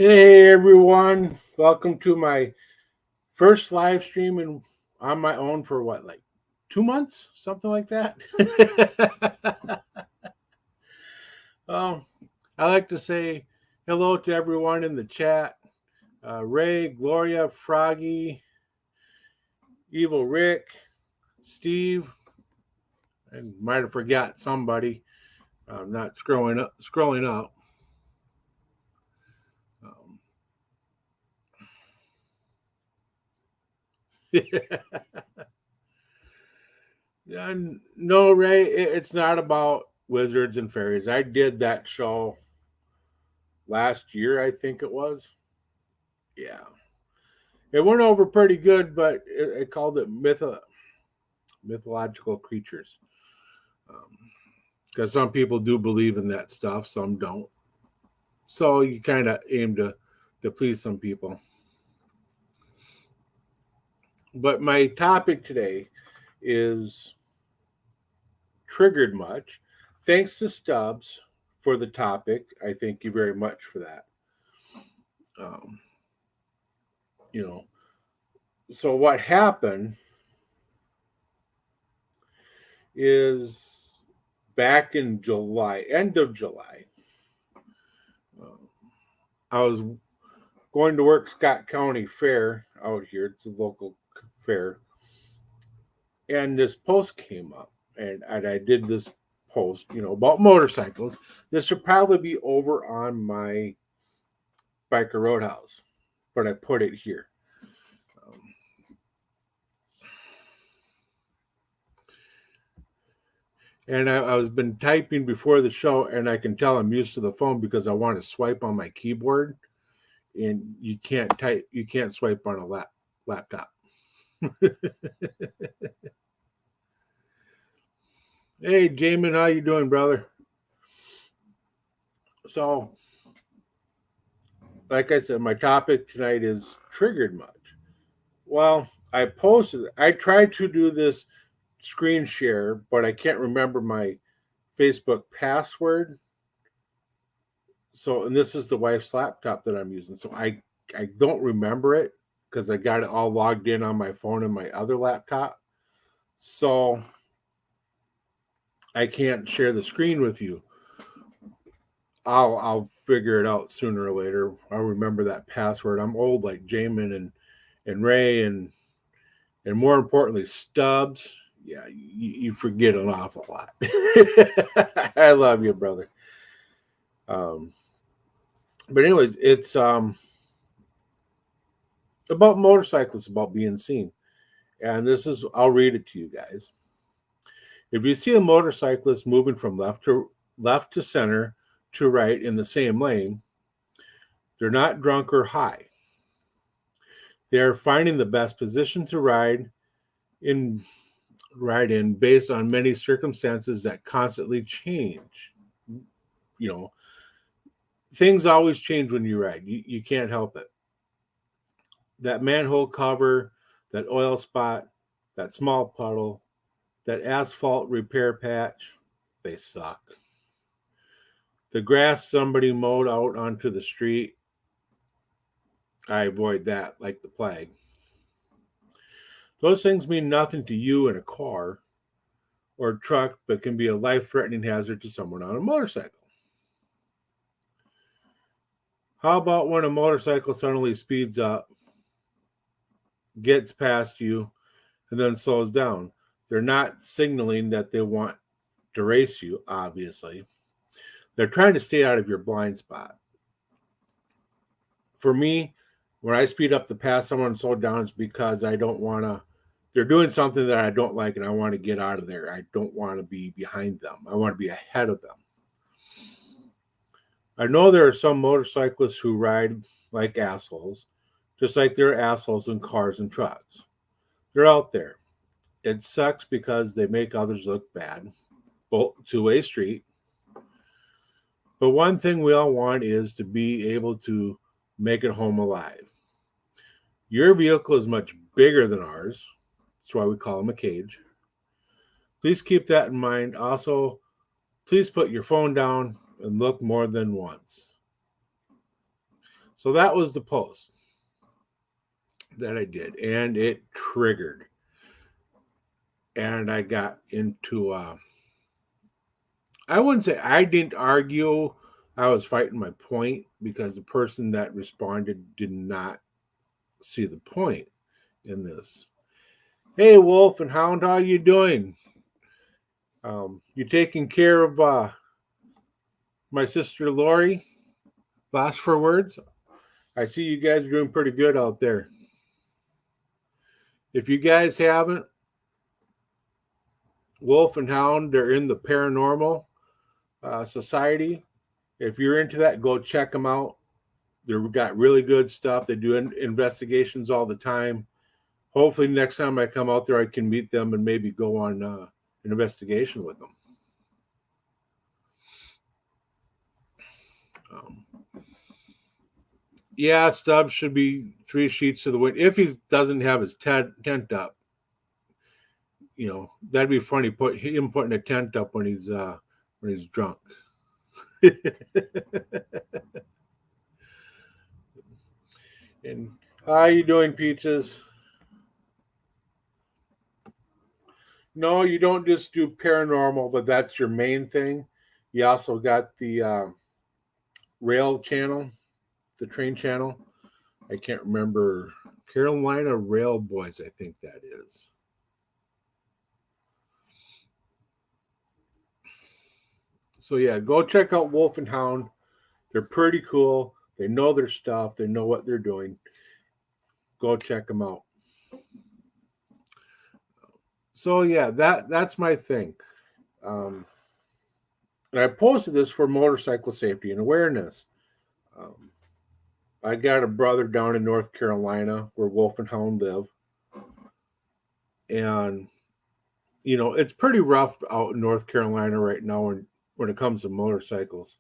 Hey everyone, welcome to my first live stream on my own for what, like 2 months, something like that. um, I like to say hello to everyone in the chat: Ray, Gloria, Froggy, Evil Rick, Steve, and might have forgot somebody. I'm not scrolling up. Scrolling up. Um, yeah, no, Ray, it's not about wizards and fairies. I did that show last year, I think it was. Yeah, it went over pretty good, but it called it mythological creatures, because some people do believe in that stuff, some don't. So you kind of aim to please some people. But my topic today is triggered much. Thanks to Stubbs for the topic. I thank you very much for that. Um, you know, so what happened is back in July, end of July, uh, I was going to work Scott County Fair out here. It's a local fair, and this post came up, and I did this post, about motorcycles. This would probably be over on my Biker Roadhouse, but I put it here. Um, and I was been typing before the show, and I can tell I'm used to the phone because I want to swipe on my keyboard, and you can't swipe on a laptop. Hey, Jamin, how you doing, brother? So, like I said, my topic tonight is triggered much. Well, I tried to do this screen share, but I can't remember my Facebook password. So, and this is the wife's laptop that I'm using. So I don't remember it because I got it all logged in on my phone and my other laptop. So I can't share the screen with you. I'll figure it out sooner or later. I'll remember that password. I'm old like Jamin and Ray and more importantly Stubbs. Yeah, you forget an awful lot. I love you, brother. Um, but anyways, it's about motorcycles, about being seen, and this is I'll read it to you guys. If you see a motorcyclist moving from left to center to right in the same lane, they're not drunk or high. They are finding the best position to in ride in based on many circumstances that constantly change. You know, things always change when you ride. You can't help it. That manhole cover, that oil spot, that small puddle, that asphalt repair patch, they suck. The grass somebody mowed out onto the street, I avoid that like the plague. Those things mean nothing to you in a car or a truck, but can be a life threatening hazard to someone on a motorcycle. How about when a motorcycle suddenly speeds up, gets past you, and then slows down? They're not signaling that they want to race you, obviously. They're trying to stay out of your blind spot. For me, when I speed up to pass someone and slow down, it's because I don't want to. They're doing something that I don't like, and I want to get out of there. I don't want to be behind them. I want to be ahead of them. I know there are some motorcyclists who ride like assholes, just like there are assholes in cars and trucks. They're out there. It sucks because they make others look bad. Both two-way street. But one thing we all want is to be able to make it home alive. Your vehicle is much bigger than ours. That's why we call them a cage. Please keep that in mind. Also, please put your phone down and look more than once. So that was the post that I did, and it triggered. And I got into, I wouldn't say I didn't argue. I was fighting my point because the person that responded did not see the point in this. Hey, Wolf and Hound, how you doing? You taking care of my sister Lori? Last for words? I see you guys are doing pretty good out there. If you guys haven't, Wolf and Hound, they're in the paranormal society. If you're into that, go check them out. They've got really good stuff. They do investigations all the time. Hopefully, next time I come out there, I can meet them and maybe go on an investigation with them. Yeah, Stubbs should be 3 sheets to the wind. If he doesn't have his tent up, that'd be funny. Him putting a tent up when he's drunk. And how you doing, Peaches? No, you don't just do paranormal, but that's your main thing. You also got the rail channel, the train channel. I can't remember. Carolina Rail Boys, I think that is. So yeah, go check out Wolf and Hound. They're pretty cool. They know their stuff. They know what they're doing. Go check them out. So yeah, that's my thing. And I posted this for motorcycle safety and awareness. I got a brother down in North Carolina where Wolf and Hound live. And, it's pretty rough out in North Carolina right now when it comes to motorcycles.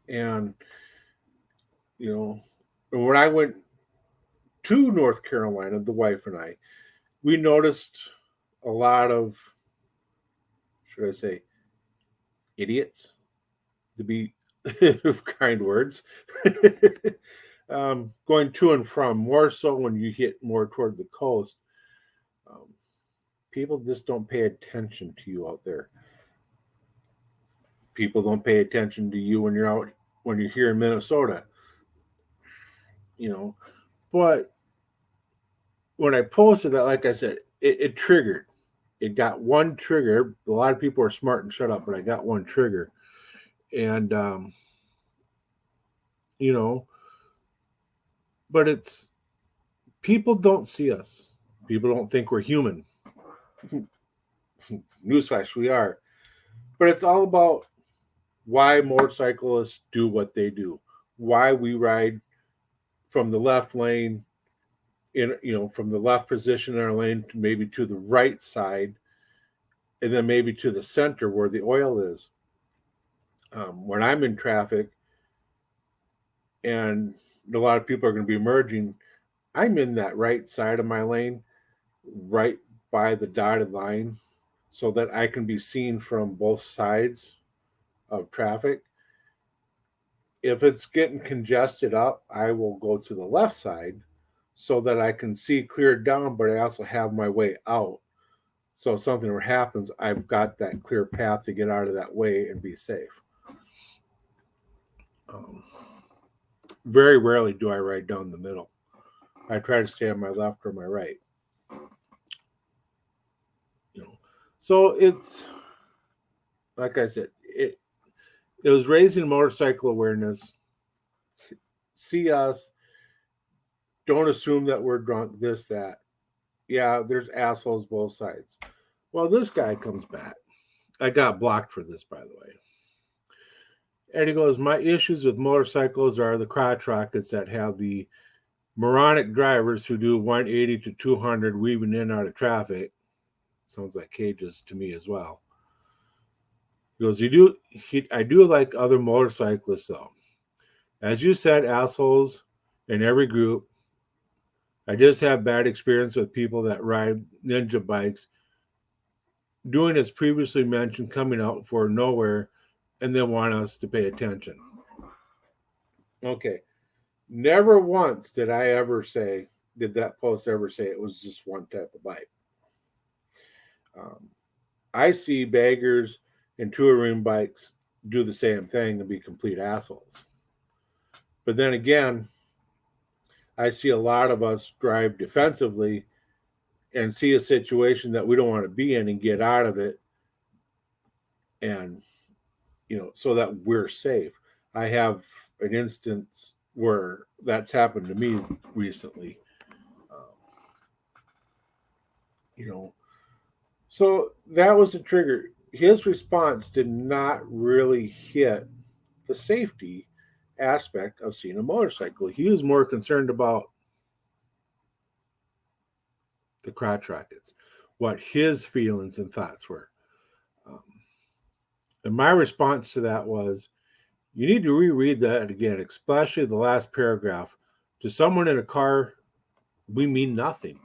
And, when I went to North Carolina, the wife and I, we noticed a lot of, should I say, idiots, to be kind words, going to and from, more so when you hit more toward the coast. People just don't pay attention to you out there. People don't pay attention to you when you're here in Minnesota. But when I posted that, like I said, it triggered. It got one trigger. A lot of people are smart and shut up, but I got one trigger. And, but it's people don't see us. People don't think we're human. Newsflash, we are. But it's all about why motorcyclists do what they do, why we ride from the left lane, from the left position in our lane to maybe to the right side, and then maybe to the center where the oil is. When I'm in traffic and a lot of people are going to be merging, I'm in that right side of my lane, right by the dotted line, so that I can be seen from both sides of traffic. If it's getting congested up, I will go to the left side so that I can see clear down, but I also have my way out. So if something happens, I've got that clear path to get out of that way and be safe. Very rarely do I ride down the middle. I try to stay on my left or my right. So it's, like I said, it was raising motorcycle awareness. See us. Don't assume that we're drunk, this, that. Yeah, there's assholes both sides. Well, this guy comes back. I got blocked for this, by the way. And he goes, my issues with motorcycles are the crotch rockets that have the moronic drivers who do 180 to 200 weaving in and out of traffic. Sounds like cages to me as well. He goes, I do like other motorcyclists, though. As you said, assholes in every group. I just have bad experience with people that ride ninja bikes. Doing as previously mentioned, coming out for nowhere and then want us to pay attention. Okay. Never once did that post ever say it was just one type of bike. Um, I see baggers and touring bikes do the same thing and be complete assholes. But then again, I see a lot of us drive defensively and see a situation that we don't want to be in and get out of it, and so that we're safe. I have an instance where that's happened to me recently. Um, you know, so that was a trigger. His response did not really hit the safety aspect of seeing a motorcycle. He was more concerned about the crotch rockets, what his feelings and thoughts were. Um, and my response to that was, you need to reread that again, especially the last paragraph. To someone in a car, we mean nothing.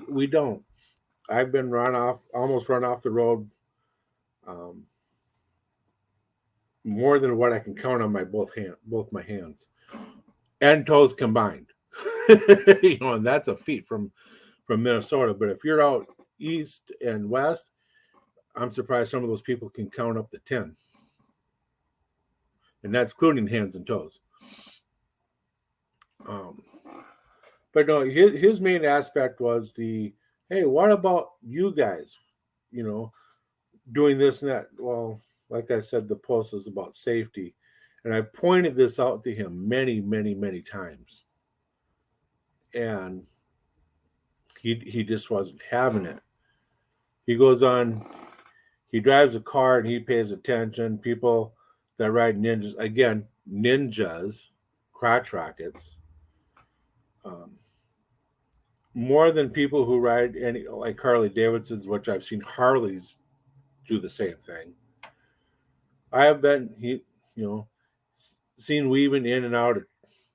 We don't. I've been almost run off the road, um, more than what I can count on both my hands and toes combined. And that's a feat from Minnesota. But if you're out east and west, I'm surprised some of those people can count up to 10, and that's including hands and toes. Um, but no, his main aspect was hey, what about you guys? You know, doing this and that. Well, like I said, the post is about safety, and I pointed this out to him many, many, many times, and he just wasn't having it. He goes on. He drives a car and he pays attention. People that ride ninjas, again, ninjas, crotch rockets, um, more than people who ride any like Harley Davidsons, which I've seen Harleys do the same thing. I have been you know seen weaving in and out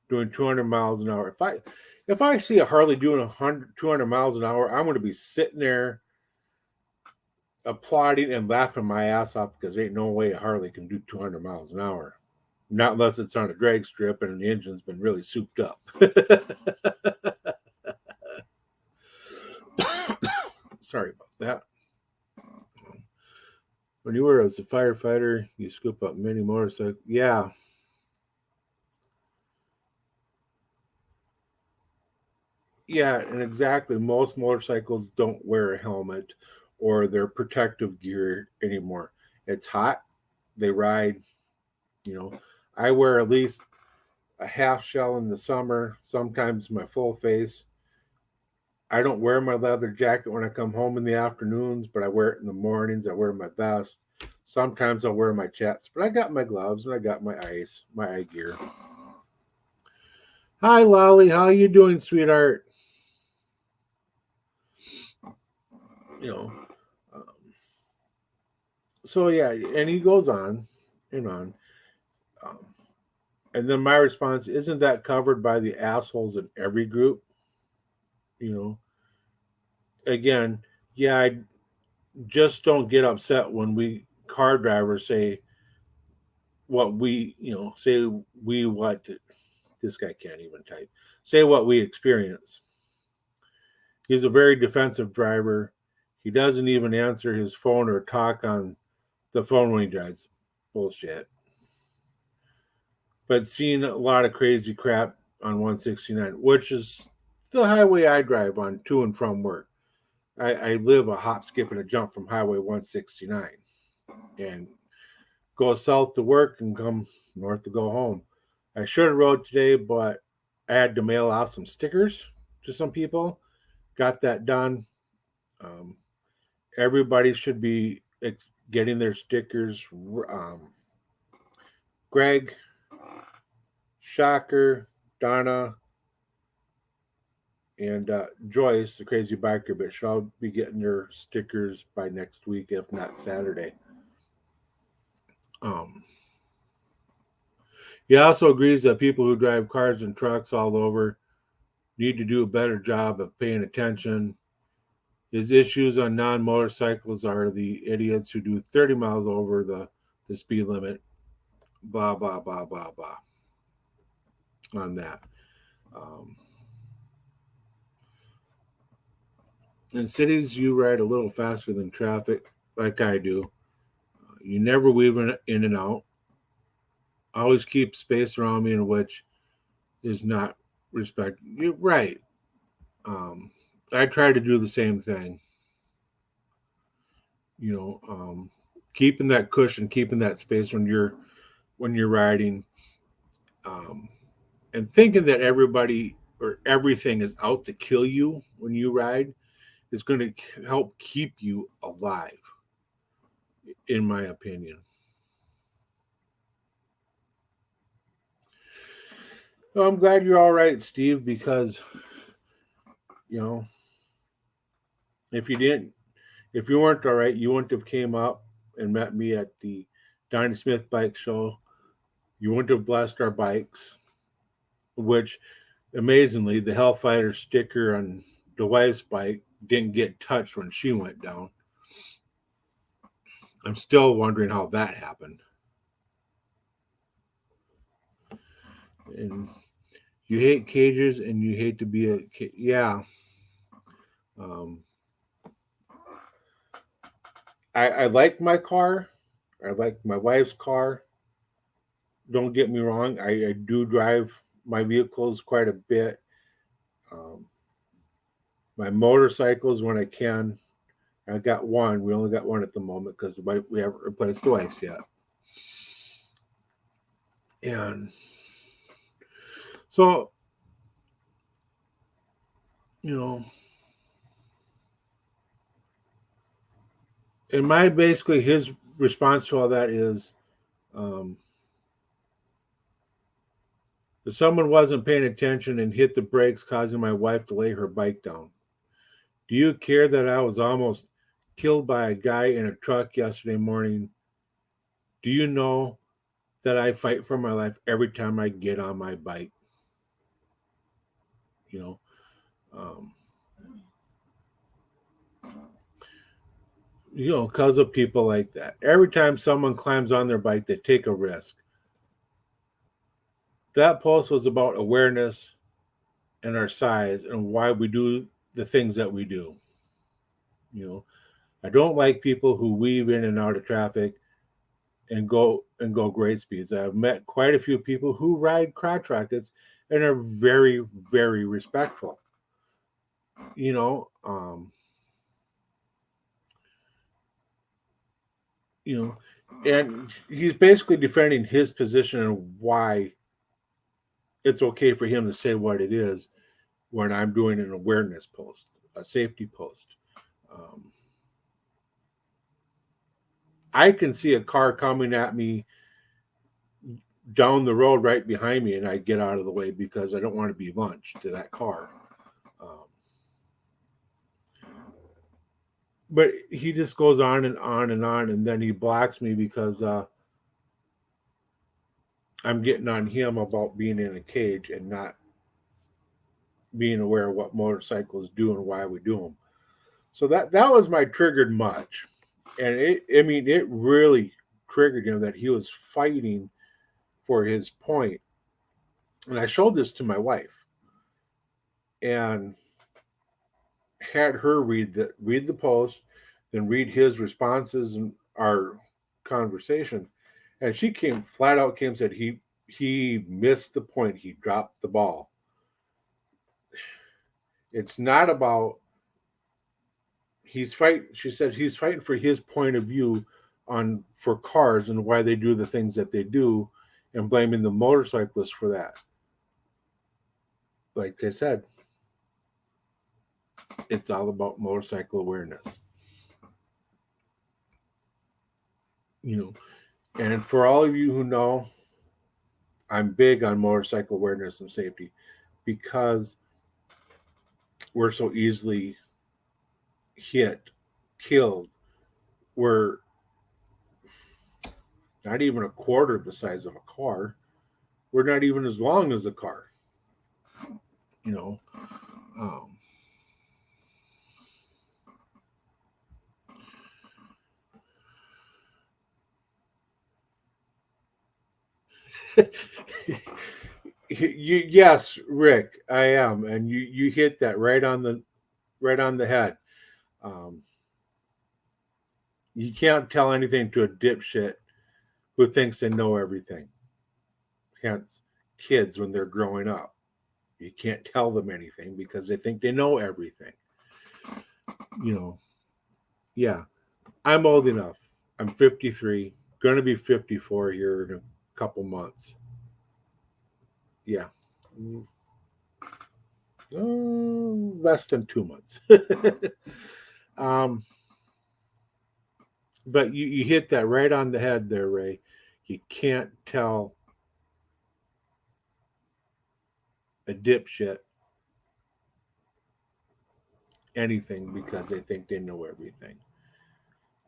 doing 200 miles an hour. If I see a Harley doing 200 miles an hour, I'm going to be sitting there applauding and laughing my ass off because there ain't no way a Harley can do 200 miles an hour. Not unless it's on a drag strip and the engine's been really souped up. Sorry about that. When you were as a firefighter, you scoop up many motorcycles. Yeah. Yeah, and exactly. Most motorcycles don't wear a helmet or their protective gear anymore. It's hot. They ride, you know. I wear at least a half shell in the summer, sometimes my full face. I don't wear my leather jacket when I come home in the afternoons, but I wear it in the mornings. I wear my vest. Sometimes I'll wear my chaps, but I got my gloves and I got my eye gear. Hi, Lolly. How you doing, sweetheart? You know, um, so yeah, and he goes on and on. Um, and then my response, isn't that covered by the assholes in every group? You know, again, yeah, I just don't get upset when we car drivers say say what this guy can't even type. Say what we experience. He's a very defensive driver. He doesn't even answer his phone or talk on the phone when he drives. Bullshit. But seeing a lot of crazy crap on 169, which is the highway I drive on to and from work. I live a hop, skip, and a jump from Highway 169 and go south to work and come north to go home. I should have rode today, but I had to mail out some stickers to some people. Got that done. Um, Everybody should be getting their stickers. Greg, Shocker, Donna, and Joyce, the crazy biker bitch, should all be getting their stickers by next week, if not Saturday. Um, he also agrees that people who drive cars and trucks all over need to do a better job of paying attention. His issues on non motorcycles are the idiots who do 30 miles over the the speed limit, blah, blah, blah, blah, blah on that. Um, in cities, you ride a little faster than traffic, like I do. You never weave in and out. Always keep space around me in which is not respect. You're right. Um, I try to do the same thing. You know, keeping that cushion, keeping that space when you're riding, um, and thinking that everybody or everything is out to kill you when you ride is going to help keep you alive, in my opinion. Well, I'm glad you're all right, Steve, because you know if you didn't, if you weren't all right, you wouldn't have came up and met me at the Donnie Smith Bike Show. You wouldn't have blessed our bikes, which amazingly, the Hellfighter sticker on the wife's bike didn't get touched when she went down. I'm still wondering how that happened. And you hate cages and you hate to be yeah. Um, I like my car. I like my wife's car. Don't get me wrong. I do drive my vehicles quite a bit. Um, my motorcycles when I can. I got one. We only got one at the moment because we haven't replaced the wife's yet. And so, you know, and my basically his response to all that is, um, if someone wasn't paying attention and hit the brakes, causing my wife to lay her bike down. Do you care that I was almost killed by a guy in a truck yesterday morning? Do you know that I fight for my life every time I get on my bike? You know, um, because of people like that. Every time someone climbs on their bike, they take a risk. That post was about awareness and our size and why we do the things that we do. You know, I don't like people who weave in and out of traffic and go great speeds. I've met quite a few people who ride crotch rockets and are very, very respectful. You know, um, you know, and he's basically defending his position and why it's okay for him to say what it is when I'm doing an awareness post, a safety post. Um, I can see a car coming at me down the road right behind me, and I get out of the way because I don't want to be lunched to that car. Um, but he just goes on and on and on, and then he blocks me because I'm getting on him about being in a cage and not being aware of what motorcycles do and why we do them. So that was my triggered much, and it really triggered him that he was fighting for his point. And I showed this to my wife and had her read the post, then read his responses and our conversation. And she came flat out came and said he missed the point. He dropped the ball. It's not about he's fight. She said he's fighting for his point of view on for cars and why they do the things that they do, and blaming the motorcyclists for that. Like I said, it's all about motorcycle awareness. You know, and for all of you who know, I'm big on motorcycle awareness and safety because we're so easily hit, killed. We're not even a quarter the size of a car. We're not even as long as a car. You know, um, Yes, Rick, I am, and you hit that right on the head. Um, you can't tell anything to a dipshit who thinks they know everything. Hence, kids when they're growing up, you can't tell them anything because they think they know everything. You know, yeah, I'm old enough. I'm 53, going to be 54 here in a couple months. Yeah, less than 2 months. um, but you hit that right on the head there, Ray. You can't tell a dipshit anything because they think they know everything.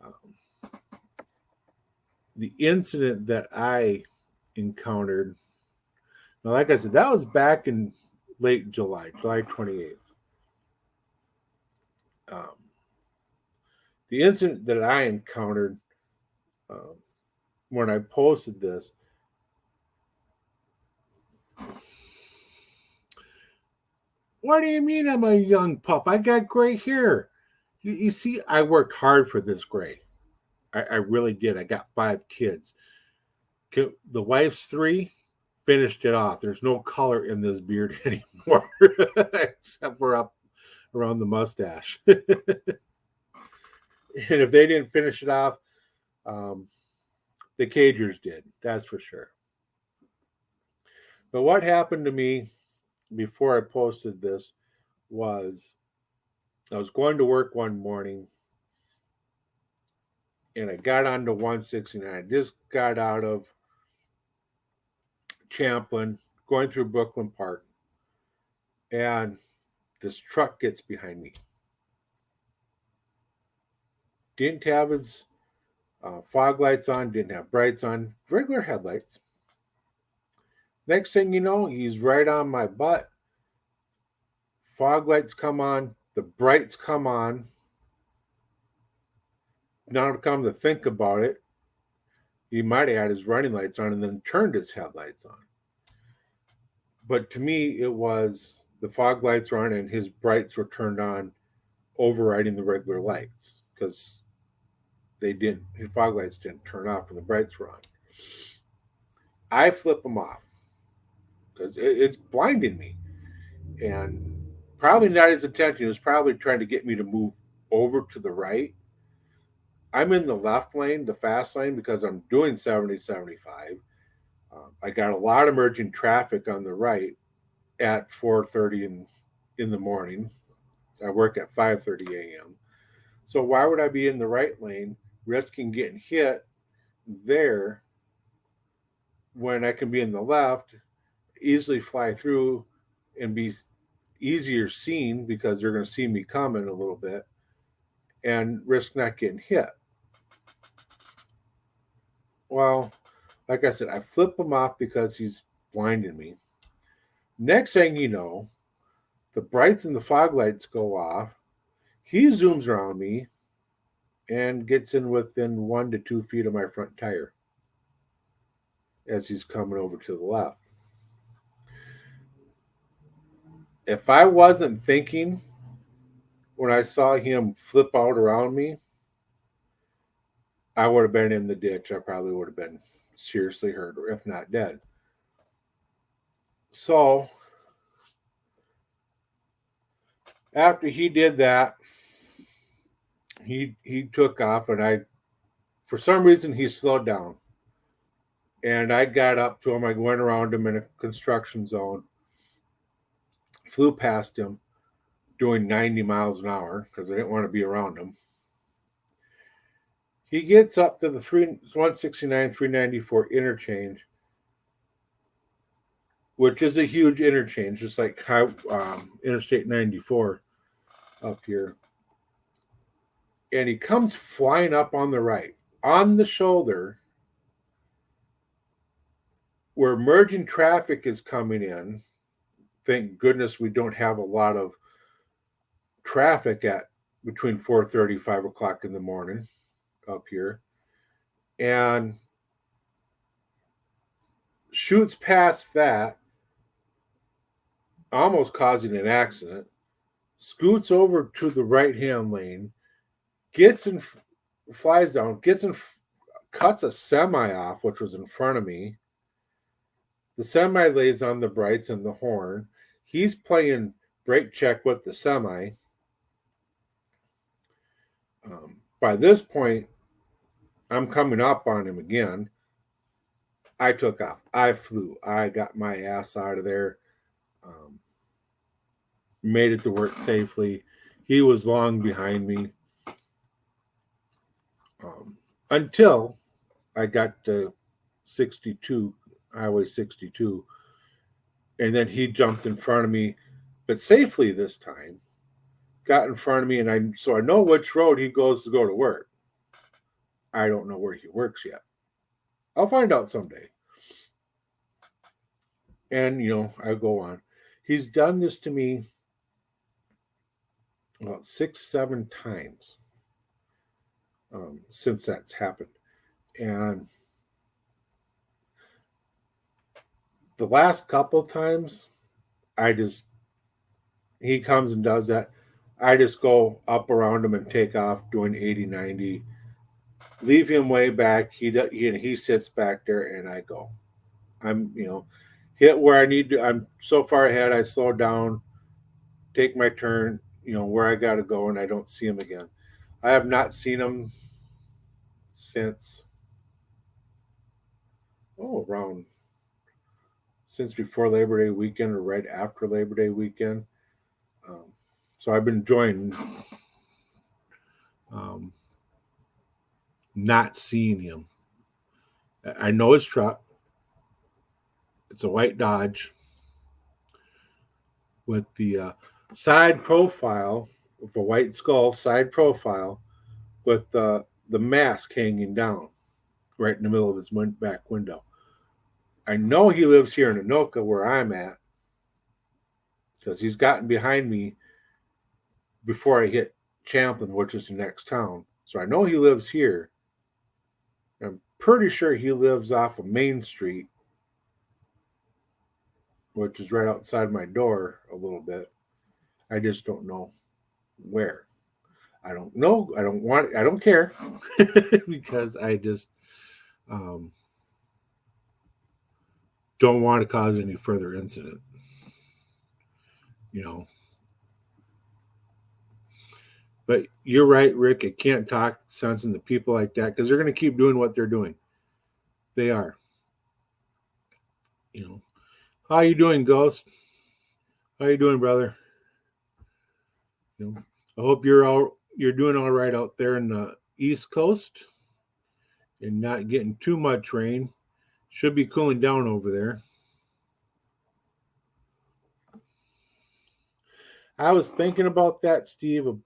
Um, the incident that I encountered, now, like I said, that was back in late July, July 28th. Um, the incident that I encountered um, when I posted this, what do you mean I'm a young pup? I got gray hair. You see, I worked hard for this gray. I really did. I got 5 kids. The wife's 3 finished it off. There's no color in this beard anymore, except for up around the mustache. And if they didn't finish it off, um, the Cagers did. That's for sure. But what happened to me before I posted this was I was going to work one morning and I got onto 169. I just got out of Champlin, going through Brooklyn Park, and this truck gets behind me. Didn't have its fog lights on, didn't have brights on, regular headlights. Next thing you know, he's right on my butt. Fog lights come on, the brights come on. Now to come to think about it, he might have had his running lights on and then turned his headlights on. But to me, it was the fog lights were on and his brights were turned on, overriding the regular lights because his fog lights didn't turn off when the brights were on. I flip them off because it's blinding me. And probably not his intention. He was probably trying to get me to move over to the right. I'm in the left lane, the fast lane, because I'm doing 70, 75. I got a lot of emerging traffic on the right at 4:30 in the morning. I work at 5:30 a.m. So why would I be in the right lane risking getting hit there when I can be in the left, easily fly through and be easier seen because they're going to see me coming a little bit and risk not getting hit? Well, like I said, I flip him off because he's blinding me. Next thing you know, the brights and the fog lights go off. He zooms around me and gets in within 1 to 2 feet of my front tire as he's coming over to the left. If I wasn't thinking when I saw him flip out around me, I would have been in the ditch. I probably would have been seriously hurt, or if not dead. So after he did that, he took off, and I, for some reason, he slowed down, and I got up to him. I went around him in a construction zone, flew past him, doing 90 miles an hour because I didn't want to be around him. He gets up to the 169 394 interchange, which is a huge interchange, just like Interstate 94 up here. And he comes flying up on the right, on the shoulder, where emerging traffic is coming in. Thank goodness we don't have a lot of traffic at between 4:30, 5 o'clock in the morning up here. And shoots past that, almost causing an accident, scoots over to the right-hand lane, flies down, cuts a semi off, which was in front of me. The semi lays on the brights and the horn. He's playing brake check with the semi. By this point, I'm coming up on him again. I took off. I flew. I got my ass out of there. Made it to work safely. He was long behind me until I got to 62, Highway 62. And then he jumped in front of me, but safely this time. Got in front of me, and I know which road he goes to go to work. I don't know where he works yet. I'll find out someday. And, I go on. He's done this to me about 6-7 times since that's happened. And the last couple times, he comes and does that. I just go up around him and take off doing 80, 90. Leave him way back. He sits back there, and I go. I'm, hit where I need to. I'm so far ahead, I slow down, take my turn, where I got to go, and I don't see him again. I have not seen him since before Labor Day weekend or right after Labor Day weekend. So I've been enjoying not seeing him. I know his truck. It's a white Dodge with the side profile, with a white skull side profile, with the mask hanging down right in the middle of his back window. I know he lives here in Anoka where I'm at because he's gotten behind me before I hit Champlin, which is the next town. So I know he lives here. I'm pretty sure he lives off of Main Street, which is right outside my door a little bit. I just don't know where. I don't know. I don't care because I just don't want to cause any further incident. But you're right, Rick. I can't talk sense into people like that because they're going to keep doing what they're doing. They are. How you doing, Ghost? How you doing, brother? I hope you're doing all right out there in the East Coast and not getting too much rain. Should be cooling down over there. I was thinking about that, Steve, of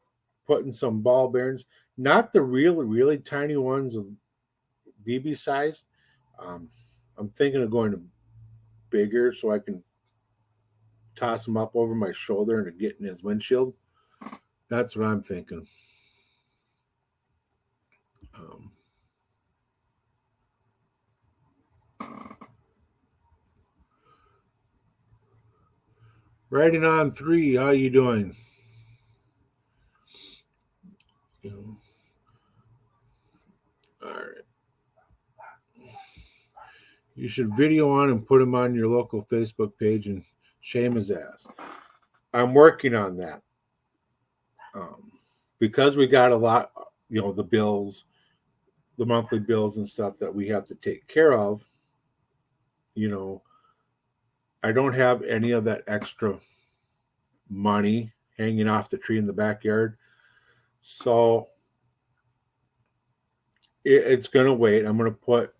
putting some ball bearings, not the really tiny ones of BB size. I'm thinking of going to bigger so I can toss them up over my shoulder and get in his windshield. That's what I'm thinking. Riding on 3, how you doing? All right. You should video on and put him on your local Facebook page and shame his ass. I'm working on that. Because we got a lot, the bills, the monthly bills and stuff that we have to take care of. I don't have any of that extra money hanging off the tree in the backyard. So it's going to wait. I'm going to put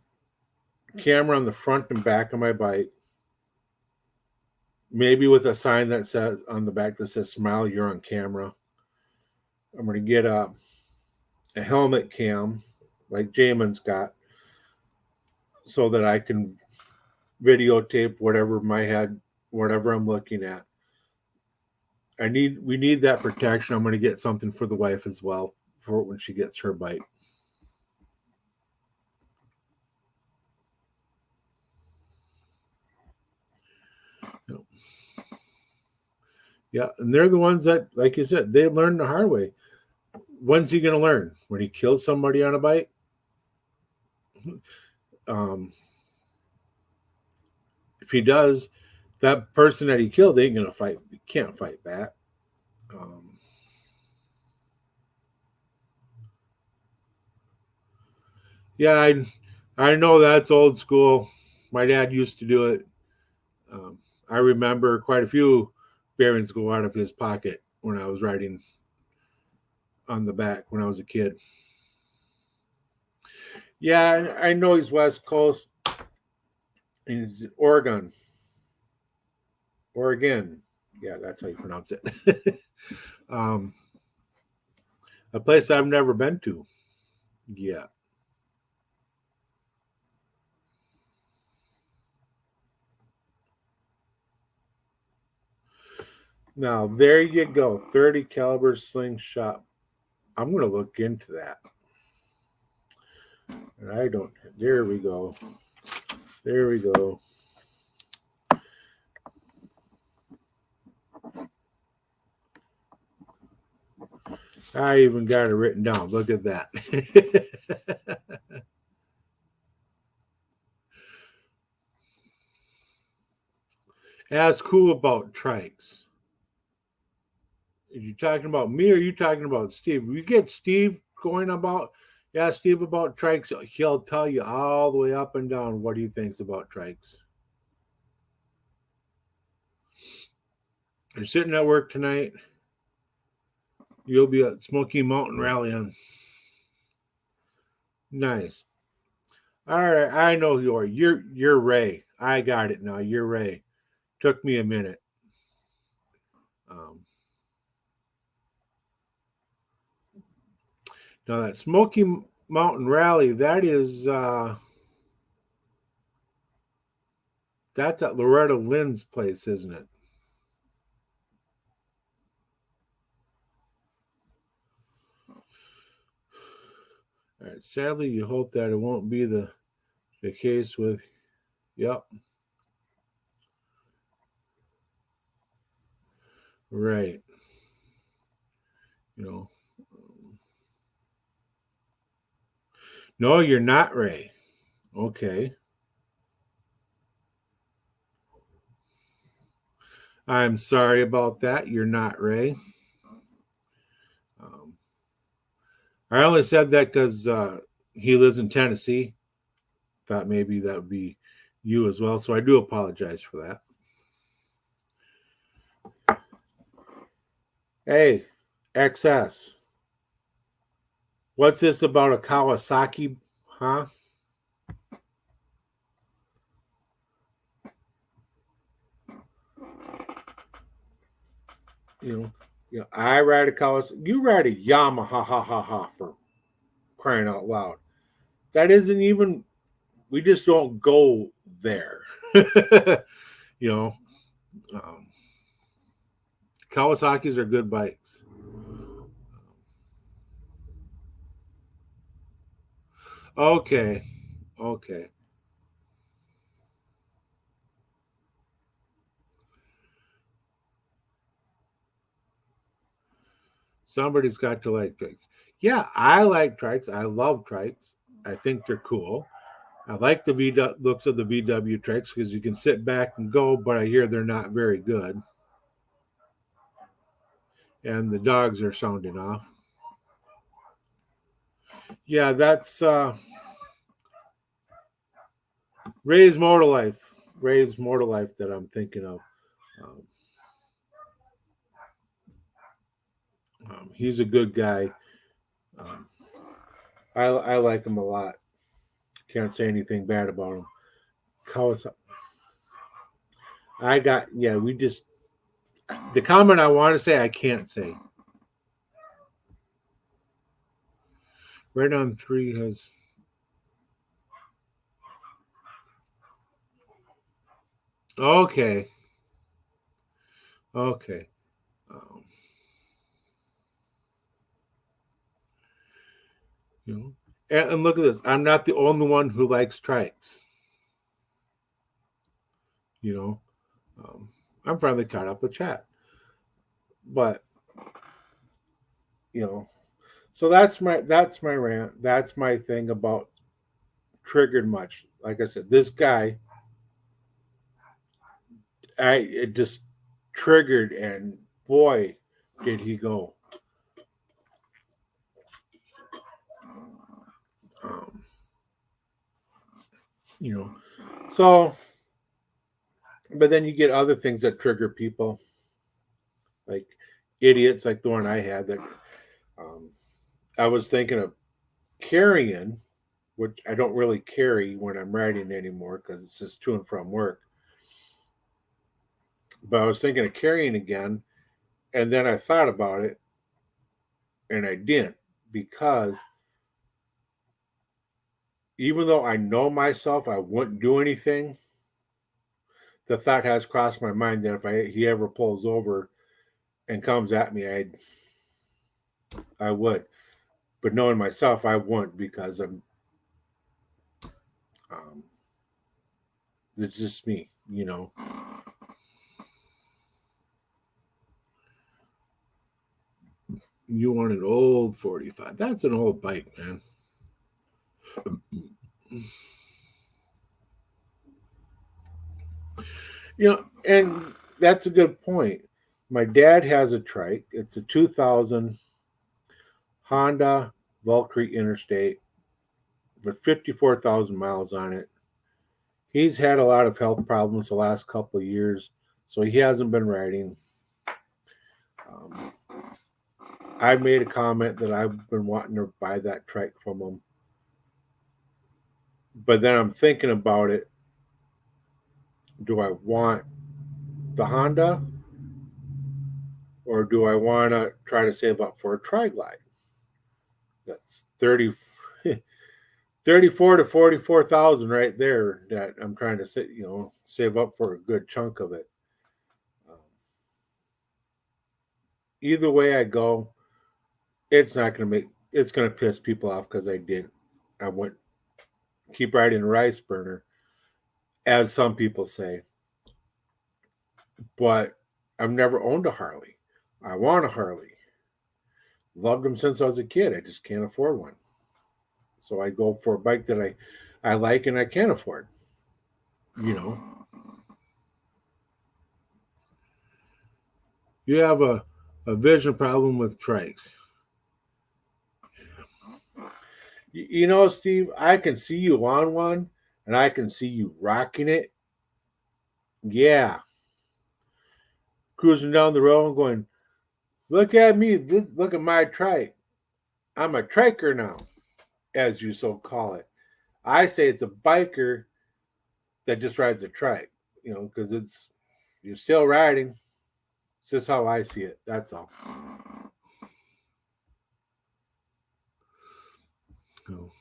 camera on the front and back of my bike, maybe with a sign that says on the back that says "Smile, you're on camera." I'm going to get a helmet cam like Jamin's got so that I can videotape whatever I'm looking at. We need that protection. I'm going to get something for the wife as well for when she gets her bike. Yeah, and they're the ones that, like you said, they learn the hard way. When's he going to learn? When he kills somebody on a bike? Um, if he does, that person that he killed ain't going to fight. He can't fight back. Um, yeah, I know that's old school. My dad used to do it. Um, I remember quite a few bearings go out of his pocket when I was riding on the back when I was a kid. Yeah, I know he's West Coast. And he's in Oregon. Oregon. Yeah, that's how you pronounce it. um, a place I've never been to. Yeah. Now there you go. 30 caliber slingshot. I'm gonna look into that. And I don't. There we go. There we go. I even got it written down. Look at that. That's cool about trikes. Are you talking about me or are you talking about Steve? We get Steve going about, yeah, Steve about trikes. He'll tell you all the way up and down what he thinks about trikes. You're sitting at work tonight. You'll be at Smoky Mountain Rally on. Nice. All right, I know who you are. You're Ray. I got it now. You're Ray. Took me a minute. Um, Now that Smoky Mountain Rally, that's at Loretta Lynn's place, isn't it? All right. Sadly, you hope that it won't be the case with. Yep. Right. You know. No, you're not Ray. Okay. I'm sorry about that. You're not Ray. Um, I only said that because he lives in Tennessee. Thought maybe that would be you as well. So I do apologize for that. Hey, XS. What's this about a Kawasaki? Huh? I ride a Kawasaki. You ride a Yamaha, ha ha ha, for crying out loud. That isn't even. We just don't go there. you know, um, Kawasaki's are good bikes. Okay, okay. Somebody's got to like trikes. Yeah, I like trikes. I love trikes. I think they're cool. I like the looks of the VW trikes because you can sit back and go, but I hear they're not very good. And the dogs are sounding off. Yeah, that's Ray's Motor Life. Ray's Motor Life that I'm thinking of. Um, he's a good guy. Um, I like him a lot. Can't say anything bad about him. Kawasaki. I got yeah. We just the comment I want to say I can't say. Right on three has okay. Okay. Um, you know, and look at this. I'm not the only one who likes trikes. You know, I'm finally caught up with chat. But you know, so that's my rant. That's my thing about triggered much. Like I said, this guy, it just triggered, and boy, did he go. Um, you know, so but then you get other things that trigger people, like idiots, like the one I had that um, I was thinking of carrying, which I don't really carry when I'm riding anymore because it's just to and from work. But I was thinking of carrying again, and then I thought about it, and I didn't because even though I know myself, I wouldn't do anything. The thought has crossed my mind that if he ever pulls over and comes at me, I would. But knowing myself, I wouldn't because um, it's just me. You want an old 45? That's an old bike, man. And that's a good point. My dad has a trike. It's a 2000 Honda Valkyrie Interstate with 54,000 miles on it. He's had a lot of health problems the last couple of years, so he hasn't been riding. Um, I made a comment that I've been wanting to buy that trike from him, but then I'm thinking about it. Do I want the Honda, or do I want to try to save up for a Tri-Glide? That's 34 to 44,000 right there that I'm trying to save up for a good chunk of it. Um, Either way I go, it's going to piss people off because I went keep riding a rice burner, as some people say. But I've never owned a Harley. I want a Harley. Loved them since I was a kid. I just can't afford one. So I go for a bike that I like and I can afford. You know, you have a vision problem with trikes. Steve, I can see you on one and I can see you rocking it. Yeah. Cruising down the road and going, look at me, look at my trike. I'm a triker now, as you so call it. I say it's a biker that just rides a trike, because you're still riding. It's just how I see it. That's all. So,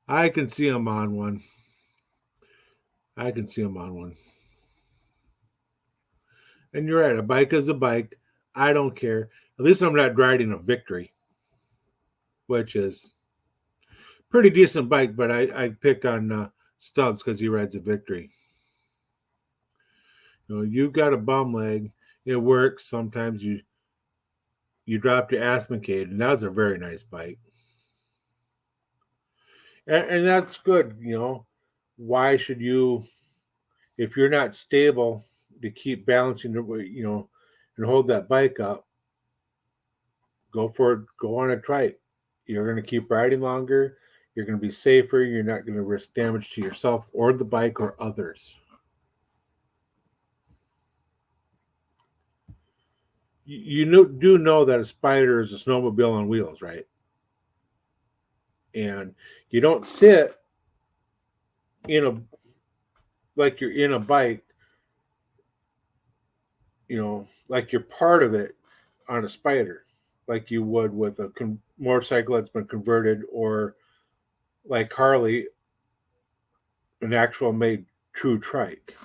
I can see him on one. I can see him on one. And you're right. A bike is a bike. I don't care. At least I'm not riding a Victory, which is pretty decent bike. But I pick on Stubbs because he rides a Victory. You got a bum leg. It works. Sometimes you drop your Aspencade, and that's a very nice bike. And that's good. Why should you, if you're not stable, to keep balancing and hold that bike up, go for it. Go on a trike. You're going to keep riding longer. You're going to be safer. You're not going to risk damage to yourself or the bike or others. Do know that a Spider is a snowmobile on wheels, right? And you don't sit in a like you're in a bike, like you're part of it on a Spider, like you would with a motorcycle that's been converted, or like Harley, an actual made true trike.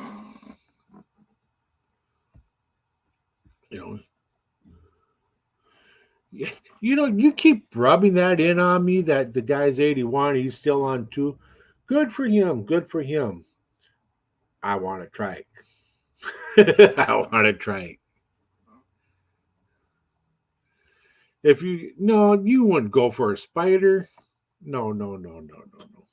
You know, you keep rubbing that in on me that the guy's 81, he's still on two. Good for him. Good for him. I want a trike. I want a trike. If you no, you wouldn't go for a Spider. No, no, no, no, no, no.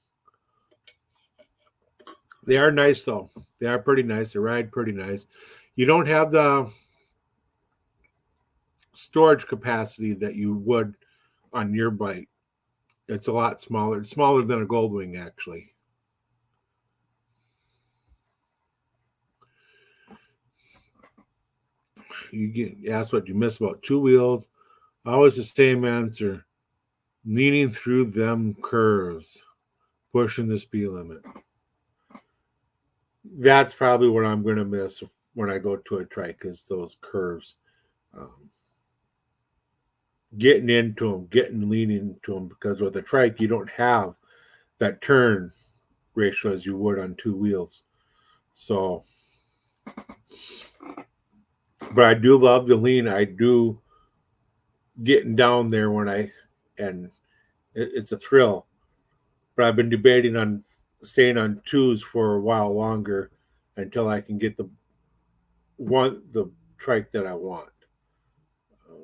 They are nice though. They are pretty nice. They ride pretty nice. You don't have the storage capacity that you would on your bike. It's a lot smaller. It's smaller than a Goldwing, actually. You get asked what you miss about two wheels. Always the same answer. Leaning through them curves, pushing the speed limit. That's probably what I'm going to miss when I go to a trike, is those curves. Um, Getting into them, getting leaning into them, because with a trike you don't have that turn ratio as you would on two wheels. So, but I do love the lean. I do getting down there and it's a thrill. But I've been debating on staying on twos for a while longer until I can get the trike that I want. Um,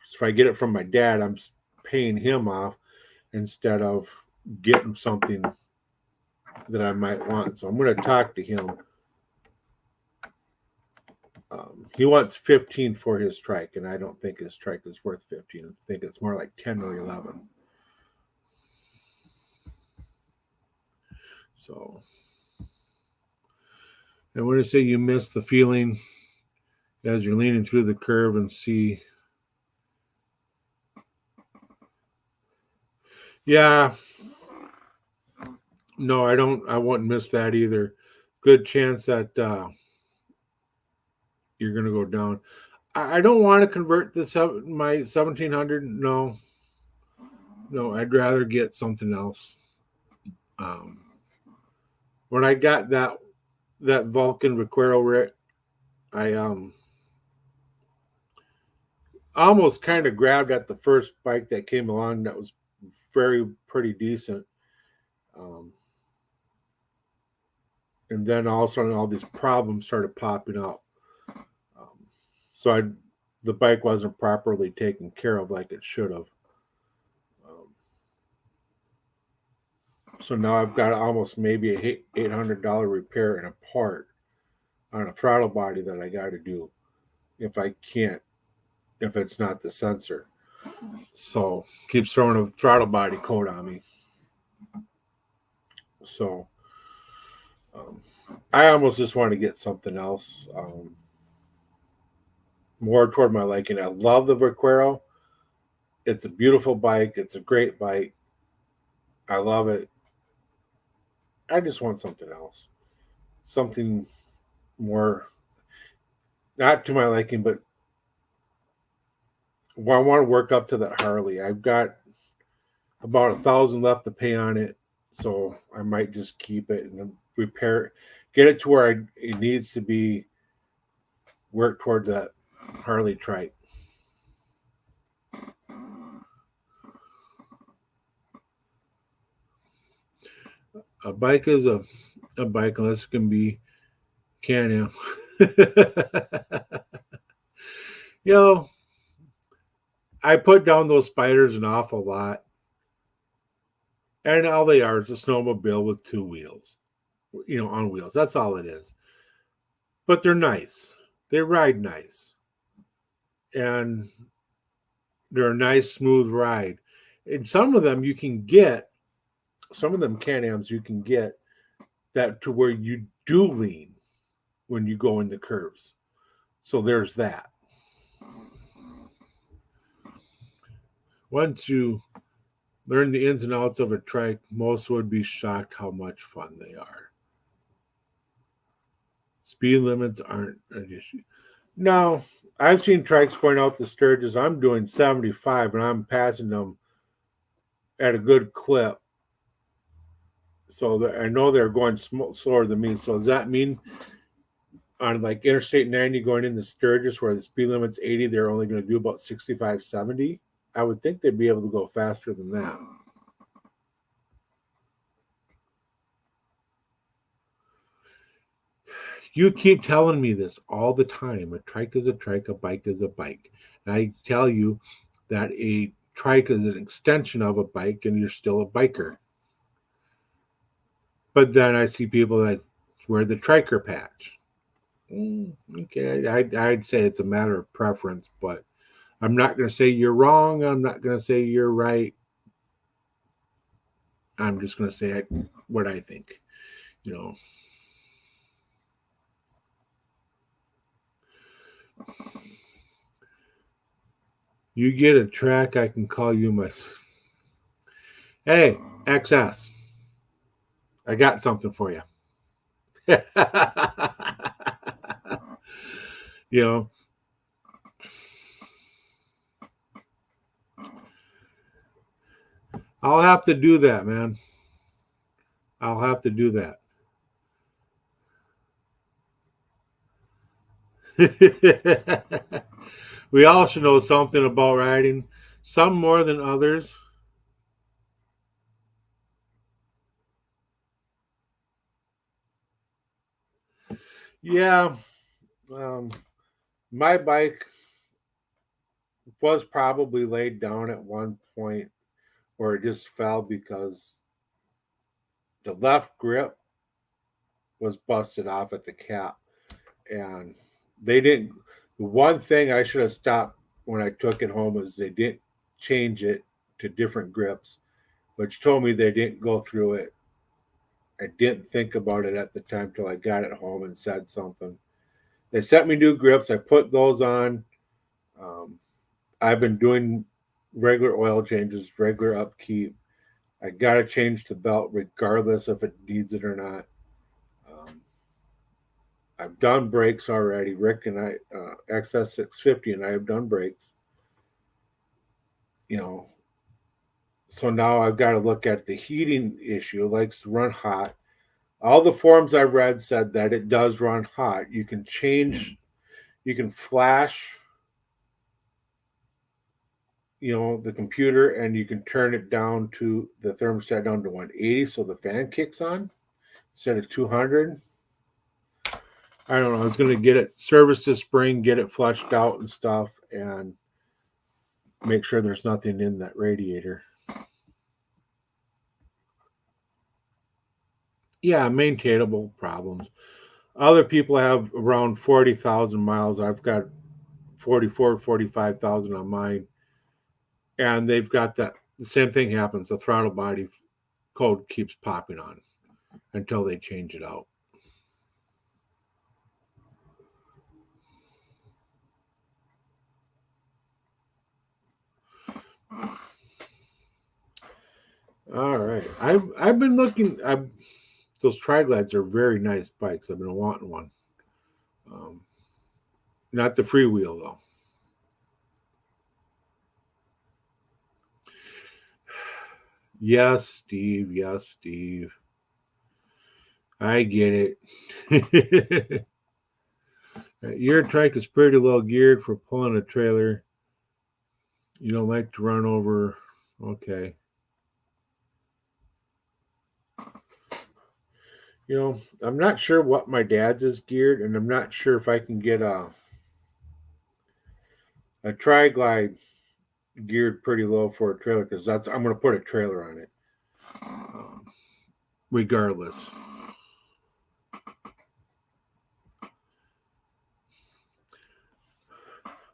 so if I get it from my dad, I'm paying him off instead of getting something that I might want. So I'm going to talk to him. He wants 15 for his trike, and I don't think his trike is worth 15. I think it's more like 10 or 11. So, and when I say you miss the feeling as you're leaning through the curve and see, yeah, no, I don't. I won't miss that either. Good chance that you're going to go down. I don't want to convert my 1700. No, no, I'd rather get something else. Um, when I got that Vulcan Requero, I almost kind of grabbed at the first bike that came along that was pretty decent. Um, and then all of a sudden, all these problems started popping up. Um, so the bike wasn't properly taken care of like it should have. So now I've got almost maybe a $800 repair and a part on a throttle body that I got to do if it's not the sensor. So keeps throwing a throttle body coat on me. So I almost just want to get something else more toward my liking. I love the Vaquero. It's a beautiful bike. It's a great bike. I love it. I just want something else, something more, not to my liking, but I want to work up to that Harley. I've got about 1,000 left to pay on it, so I might just keep it and repair, get it to where it needs to be. Work toward that Harley trike. A bike is a bike unless it can be Can-Am. You know, I put down those Spiders an awful lot. And all they are is a snowmobile with two wheels, on wheels. That's all it is. But they're nice. They ride nice. And they're a nice, smooth ride. And some of them Can-Ams you can get that to where you do lean when you go in the curves. So there's that. Once you learn the ins and outs of a trike, most would be shocked how much fun they are. Speed limits aren't an issue. No, I've seen trikes going out the Sturgis. I'm doing 75 and I'm passing them at a good clip. So I know they're going slower than me. So does that mean on like Interstate 90 going into Sturgis where the speed limit's 80, they're only going to do about 65, 70? I would think they'd be able to go faster than that. You keep telling me this all the time. A trike is a trike, a bike is a bike. I tell you that a trike is an extension of a bike and you're still a biker. But then I see people that wear the triker patch. Okay, I'd say it's a matter of preference, but I'm not going to say you're wrong. I'm not going to say you're right. I'm just going to say what I think. You know, you get a track, I can call you my. Hey, XS, I got something for you. You know, I'll have to do that, man. I'll have to do that. We all should know something about riding, some more than others. Yeah, um, my bike was probably laid down at one point where it just fell because the left grip was busted off at the cap. And they didn't. The one thing I should have stopped when I took it home was they didn't change it to different grips, which told me they didn't go through it. I didn't think about it at the time till I got it home and said something. They sent me new grips. I put those on. Um, I've been doing regular oil changes, regular upkeep. I got to change the belt regardless if it needs it or not. Um, I've done brakes already. Rick and I, XS650 and I have done brakes. You know, so now I've got to look at the heating issue. It likes to run hot. All the forums I've read said that it does run hot. You can change, you can flash, the computer, and you can turn it down to the thermostat down to 180 so the fan kicks on instead of 200. I don't know. I was going to get it serviced this spring, get it flushed out and stuff, and make sure there's nothing in that radiator. Yeah, maintainable problems. Other people have around 40,000 miles. I've got 44, 45,000 on mine. And they've got that. The same thing happens. The throttle body code keeps popping on until they change it out. All right. I've been looking. Those Triglads are very nice bikes. I've been wanting one. Um, Not the freewheel though. Yes, Steve. Yes, Steve. I get it. Your trike is pretty low geared for pulling a trailer. You don't like to run over. Okay. I'm not sure what my dad's is geared, and I'm not sure if I can get a tri-glide geared pretty low for a trailer because I'm going to put a trailer on it, regardless.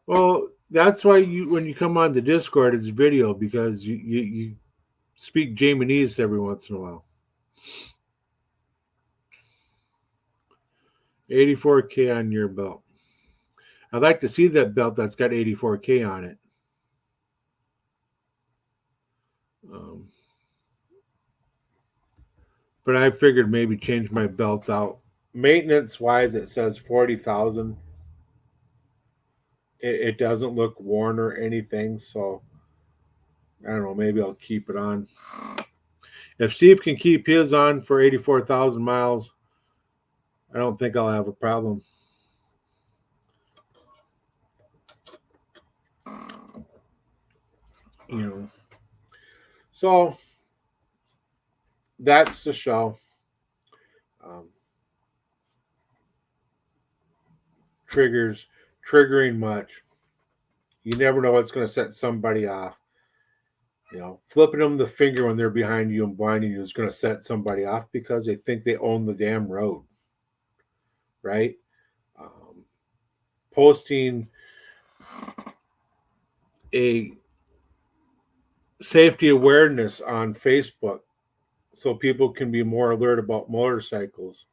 Well, that's why when you come on the Discord, it's video because you speak Japanese every once in a while. 84K on your belt. I'd like to see that belt that's got 84K on it. But I figured maybe change my belt out. Maintenance wise, it says 40,000. It doesn't look worn or anything, so I don't know. Maybe I'll keep it on. If Steve can keep his on for 84,000 miles, I don't think I'll have a problem. So that's the show. Triggering much. You never know what's going to set somebody off. Flipping them the finger when they're behind you and blinding you is going to set somebody off because they think they own the damn road, right? Posting a safety awareness on Facebook so people can be more alert about motorcycles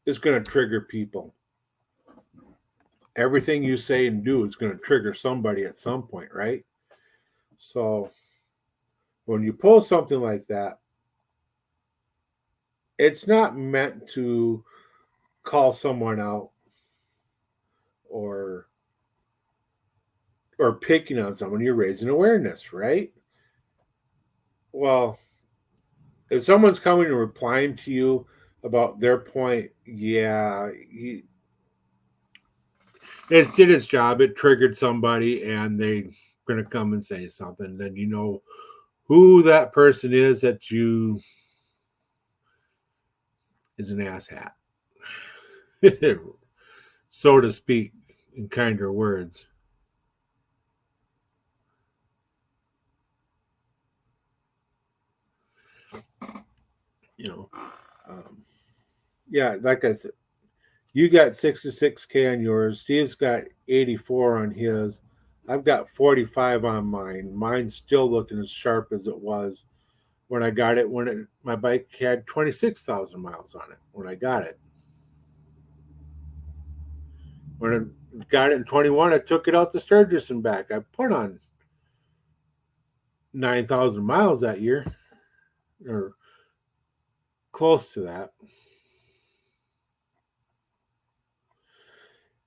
is going to trigger people. Everything you say and do is going to trigger somebody at some point, right? So when you post something like that, it's not meant to call someone out or picking on someone. You're raising awareness, right? Well, if someone's coming and replying to you about their point, yeah, it did its job. It triggered somebody, and they're going to come and say something. Then you know who that person is that you is an asshat, so to speak, in kinder words. You know, yeah, like I said, you got 66K on yours. Steve's got 84 on his. I've got 45 on mine. Mine's still looking as sharp as it was when I got it. My bike had 26,000 miles on it when I got it. When I got it in 21, I took it out to Sturgis and back. I put on 9,000 miles that year, or close to that.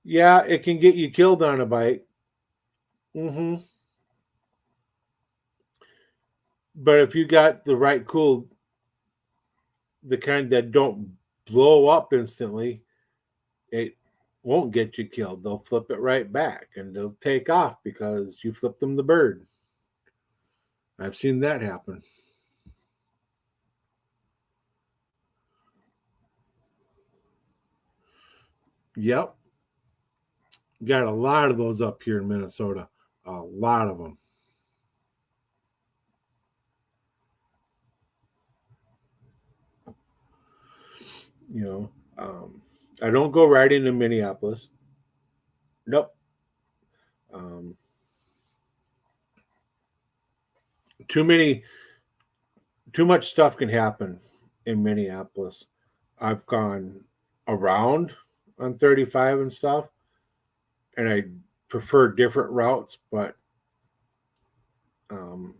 Yeah, it can get you killed on a bike. But if you got the right cool, the kind that don't blow up instantly, it won't get you killed. They'll flip it right back and they'll take off because you flipped them the bird. I've seen that happen. Yep. Got a lot of those up here in Minnesota. A lot of them. You know, I don't go riding in Minneapolis. Nope. Um, too many, too much stuff can happen in Minneapolis. I've gone around on 35 and stuff, and I prefer different routes, but um,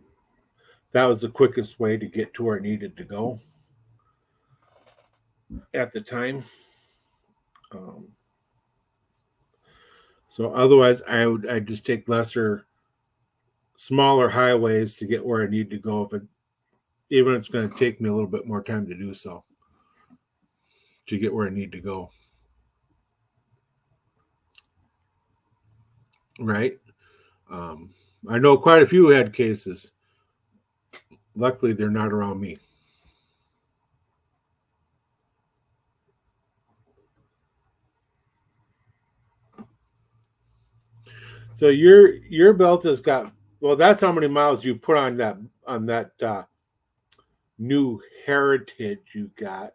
that was the quickest way to get to where I needed to go at the time. Um, so otherwise, I'd just take smaller highways to get where I need to go. Even if it's going to take me a little bit more time to do so, to get where I need to go. Right? Um, I know quite a few had cases. Luckily, they're not around me. So your belt has got, well. That's how many miles you put on that new Heritage you got.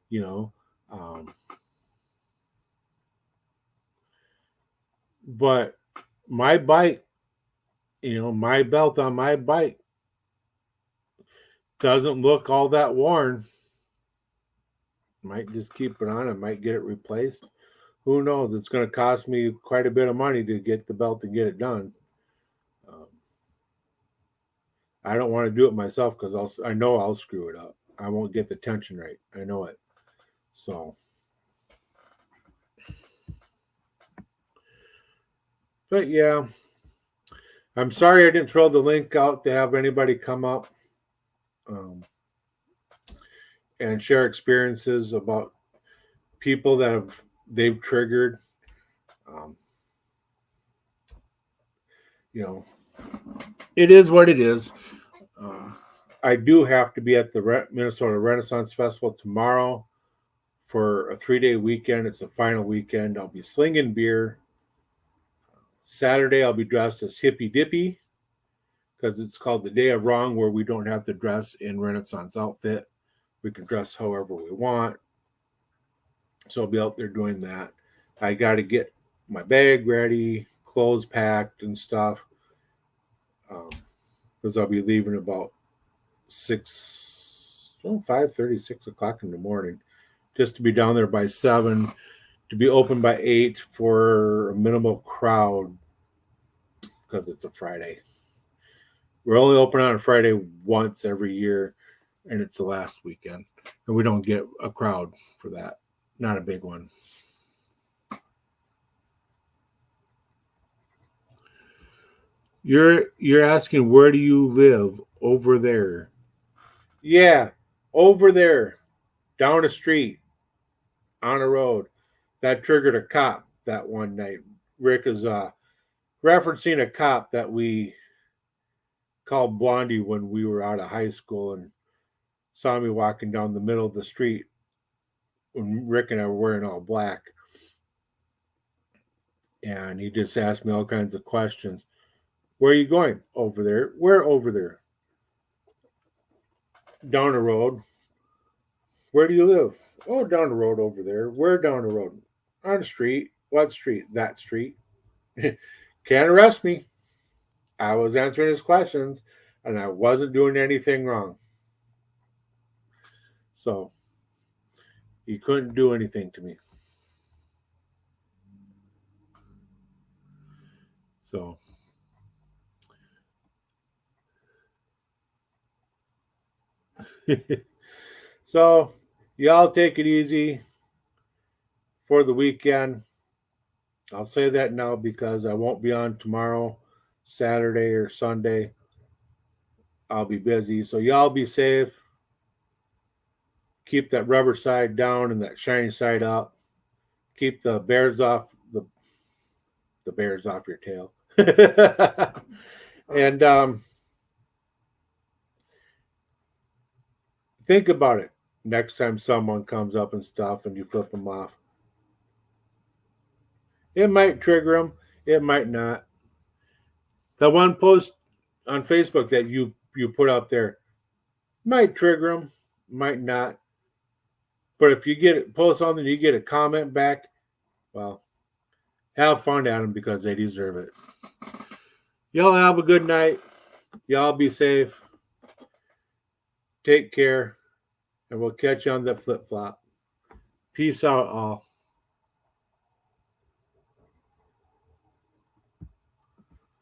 You know, um, but my bike, my belt on my bike doesn't look all that worn. Might just keep it on. I might get it replaced. Who knows? It's going to cost me quite a bit of money to get the belt and get it done. Um, I don't want to do it myself because I know I'll screw it up. I won't get the tension right. I know it. So, but yeah, I'm sorry I didn't throw the link out to have anybody come up um, and share experiences about people that they've triggered. Um, it is what it is. Um, I do have to be at the Minnesota Renaissance Festival tomorrow for a 3-day weekend. It's the final weekend. I'll be slinging beer. Saturday, I'll be dressed as Hippy Dippy because it's called the Day of Wrong, where we don't have to dress in Renaissance outfit. We can dress however we want. So I'll be out there doing that. I got to get my bag ready, clothes packed and stuff, because I'll be leaving about 5:30, 6 o'clock in the morning, just to be down there by 7, to be open by 8 for a minimal crowd, because it's a Friday. We're only open on a Friday once every year, and it's the last weekend, and we don't get a crowd for that. Not a big one. You're asking, where do you live? Over there. Yeah, over there, down the street, on a road. That triggered a cop that one night. Rick is referencing a cop that we called Blondie when we were out of high school and saw me walking down the middle of the street when Rick and I were wearing all black. And he just asked me all kinds of questions. Where are you going? Over there. Where over there? Down the road. Where do you live? Oh, down the road over there. Where down the road? On the street. What street? That street. Can't arrest me. I was answering his questions and I wasn't doing anything wrong. So he couldn't do anything to me. So so y'all take it easy for the weekend. I'll say that now because I won't be on tomorrow, Saturday or Sunday. I'll be busy. So y'all be safe. Keep that rubber side down and that shiny side up. Keep the bears off your tail. And think about it next time someone comes up and stuff and you flip them off. It might trigger them, it might not. The one post on Facebook that you put up there might trigger them, might not. But if you post something, you get a comment back, well, have fun at them because they deserve it. Y'all have a good night. Y'all be safe. Take care. And we'll catch you on the flip flop. Peace out, all.